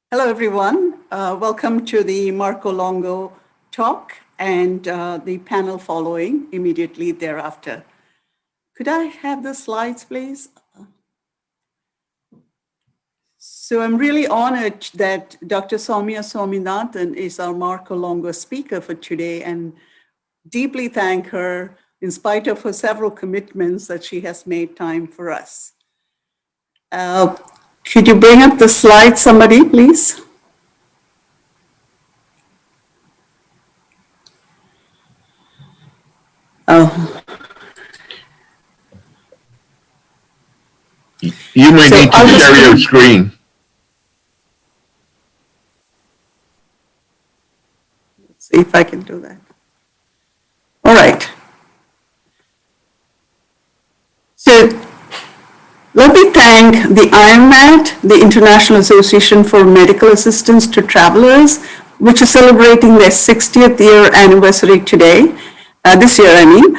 Hello, everyone. Welcome to the Marcolongo talk and the panel following immediately thereafter. Could I have the slides, please? So I'm really honored that Dr. Swaminathan is our Marcolongo speaker for today, and deeply thank her in spite of her several commitments that she has made time for us. Could you bring up the slide, somebody, please? Oh. You might need to share your screen. Let's see if I can do that. All right. So let me thank the IMAT, the International Association for Medical Assistance to Travelers, which is celebrating their 60th year anniversary today, this year, I mean.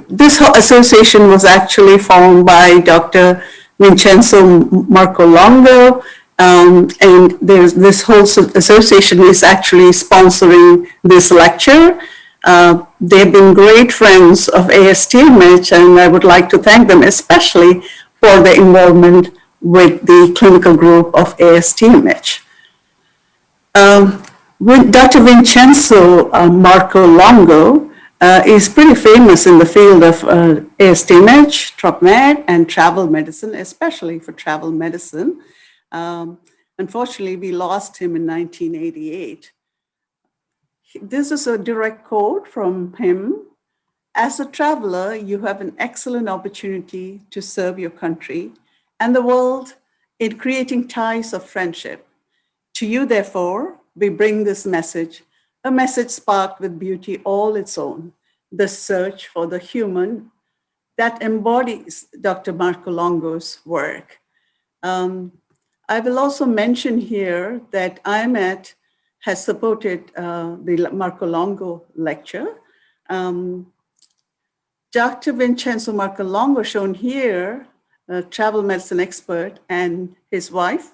This association was actually formed by Dr. Vincenzo Marcolongo, and this whole association is actually sponsoring this lecture. They've been great friends of ASTMH, and I would like to thank them especially for their involvement with the clinical group of ASTMH. Dr. Vincenzo Marcolongo is pretty famous in the field of ASTMH, TROPMed, and travel medicine, especially for travel medicine. Unfortunately, we lost him in 1988. This is a direct quote from him. As a traveler, you have an excellent opportunity to serve your country and the world in creating ties of friendship. To you, therefore, we bring this message, a message sparked with beauty all its own, the search for the human that embodies Dr. Marcolongo's work. I will also mention here that IMAT has supported the Marcolongo lecture. Dr. Vincenzo Marcolongo, shown here, a travel medicine expert, and his wife,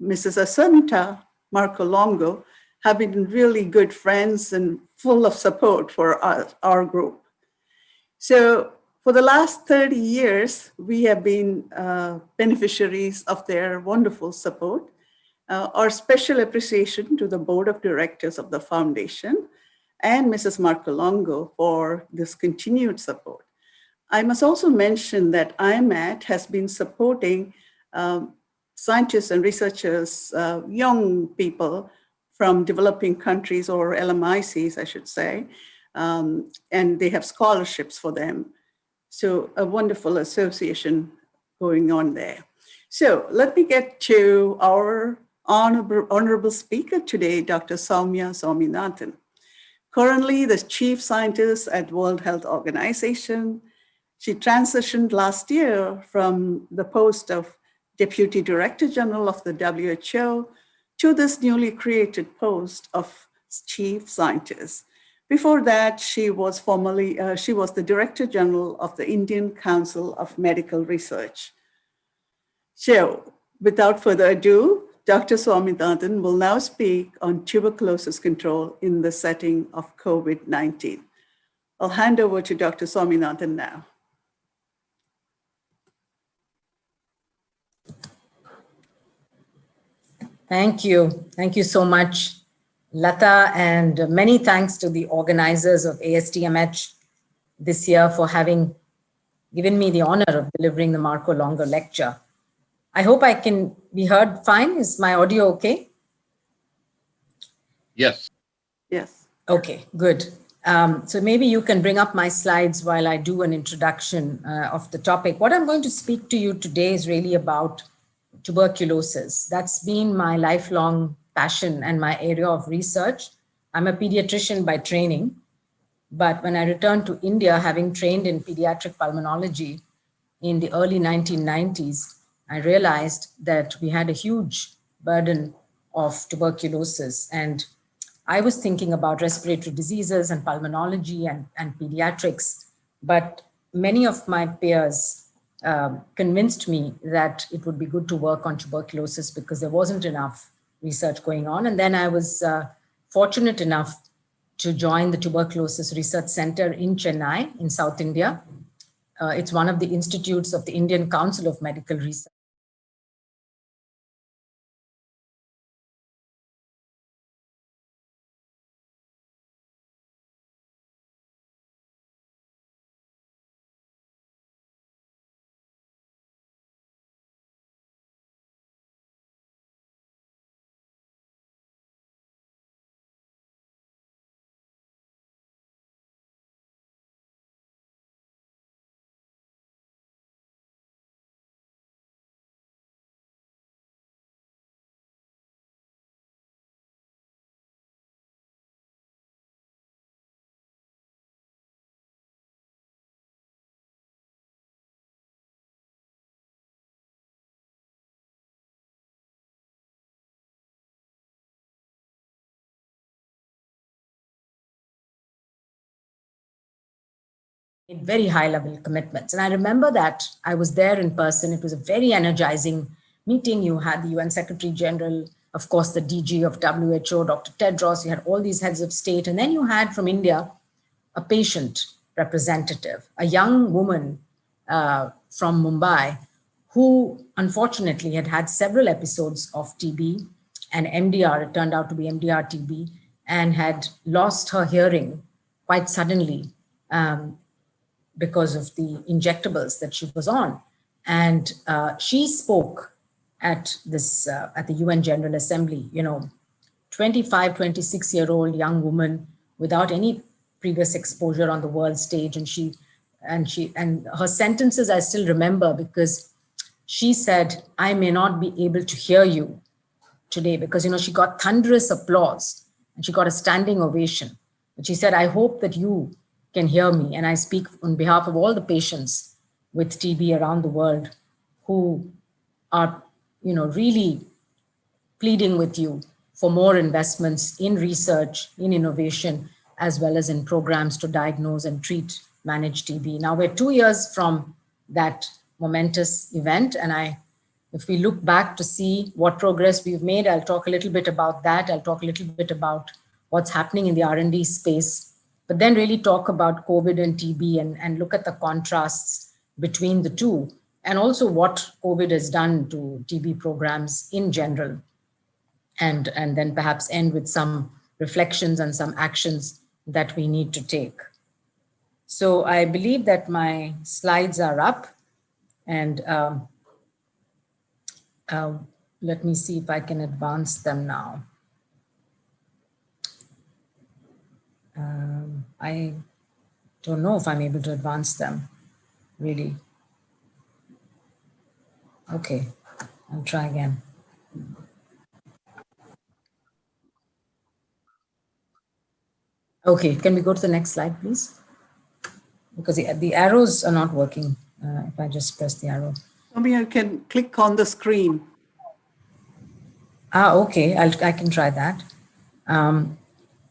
Mrs. Assunta Marcolongo, have been really good friends and full of support for our group. So for the last 30 years, we have been beneficiaries of their wonderful support. Our special appreciation to the board of directors of the foundation and Mrs. Marcolongo for this continued support. I must also mention that IMAT has been supporting scientists and researchers, young people from developing countries, or LMICs, I should say, and they have scholarships for them. So a wonderful association going on there. So let me get to our honorable speaker today, Dr. Swaminathan. Currently the chief scientist at World Health Organization. She transitioned last year from the post of Deputy Director General of the WHO to this newly created post of Chief Scientist. Before that, she was the Director General of the Indian Council of Medical Research. So, without further ado, Dr. Swaminathan will now speak on tuberculosis control in the setting of COVID-19. I'll hand over to Dr. Swaminathan now. Thank you. Thank you so much, Lata, and many thanks to the organizers of ASTMH this year for having given me the honor of delivering the Marcolongo lecture. I hope I can be heard fine. Is my audio okay? Yes. Yes. Okay, good. So maybe you can bring up my slides while I do an introduction of the topic. What I'm going to speak to you today is really about tuberculosis. That's been my lifelong passion and my area of research. I'm a pediatrician by training, but when I returned to India, having trained in pediatric pulmonology in the early 1990s, I realized that we had a huge burden of tuberculosis. And I was thinking about respiratory diseases and pulmonology and pediatrics, but many of my peers convinced me that it would be good to work on tuberculosis because there wasn't enough research going on. And then I was fortunate enough to join the Tuberculosis Research Center in Chennai, in South India. It's one of the institutes of the Indian Council of Medical Research. Very high level commitments. And I remember that I was there in person. It was a very energizing meeting. You had the UN Secretary General, of course, the DG of WHO, Dr. Tedros, you had all these heads of state. And then you had from India, a patient representative, a young woman from Mumbai, who unfortunately had had several episodes of TB and MDR, it turned out to be MDR TB, and had lost her hearing quite suddenly because of the injectables that she was on. And she spoke at this, at the UN General Assembly, 25, 26-year-old young woman without any previous exposure on the world stage. And her sentences I still remember, because she said, "I may not be able to hear you today," because, she got thunderous applause and she got a standing ovation. But she said, "I hope that you can hear me. And I speak on behalf of all the patients with TB around the world who are, really pleading with you for more investments in research, in innovation, as well as in programs to diagnose and treat, manage TB." Now we're 2 years from that momentous event. And if we look back to see what progress we've made, I'll talk a little bit about that. I'll talk a little bit about what's happening in the R&D space, but then really talk about COVID and TB and look at the contrasts between the two, and also what COVID has done to TB programs in general. And then perhaps end with some reflections and some actions that we need to take. So I believe that my slides are up, and let me see if I can advance them now. I don't know if I'm able to advance them, really. Okay, I'll try again. Okay, can we go to the next slide, please? Because the arrows are not working if I just press the arrow. Soumya, you can click on the screen. Okay, I can try that.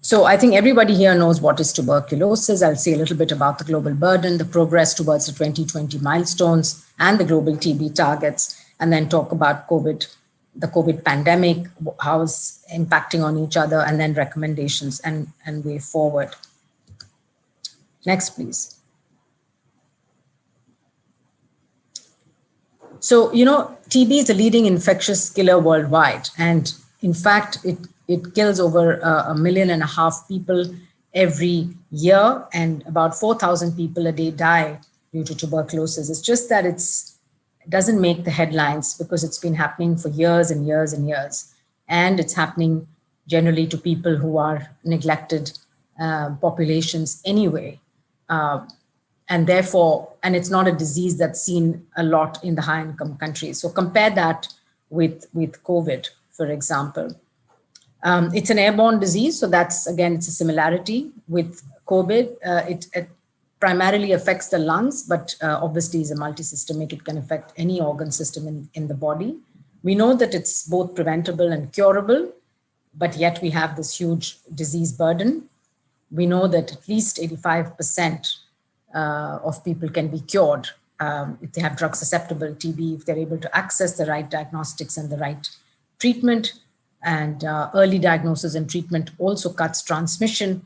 So I think everybody here knows what is tuberculosis. I'll say a little bit about the global burden, the progress towards the 2020 milestones, and the global TB targets, and then talk about COVID, the COVID pandemic, how it's impacting on each other, and then recommendations and way forward. Next, please. So, TB is the leading infectious killer worldwide. And in fact, it kills over 1.5 million people every year, and about 4,000 people a day die due to tuberculosis. It's just that it doesn't make the headlines because it's been happening for years and years and years. And it's happening generally to people who are neglected populations anyway. And therefore, and it's not a disease that's seen a lot in the high income countries. So compare that with COVID, for example. It's an airborne disease. So that's, again, it's a similarity with COVID. It primarily affects the lungs, but obviously is a multisystemic. It can affect any organ system in the body. We know that it's both preventable and curable, but yet we have this huge disease burden. We know that at least 85% of people can be cured if they have drug susceptible TB, if they're able to access the right diagnostics and the right treatment. And early diagnosis and treatment also cuts transmission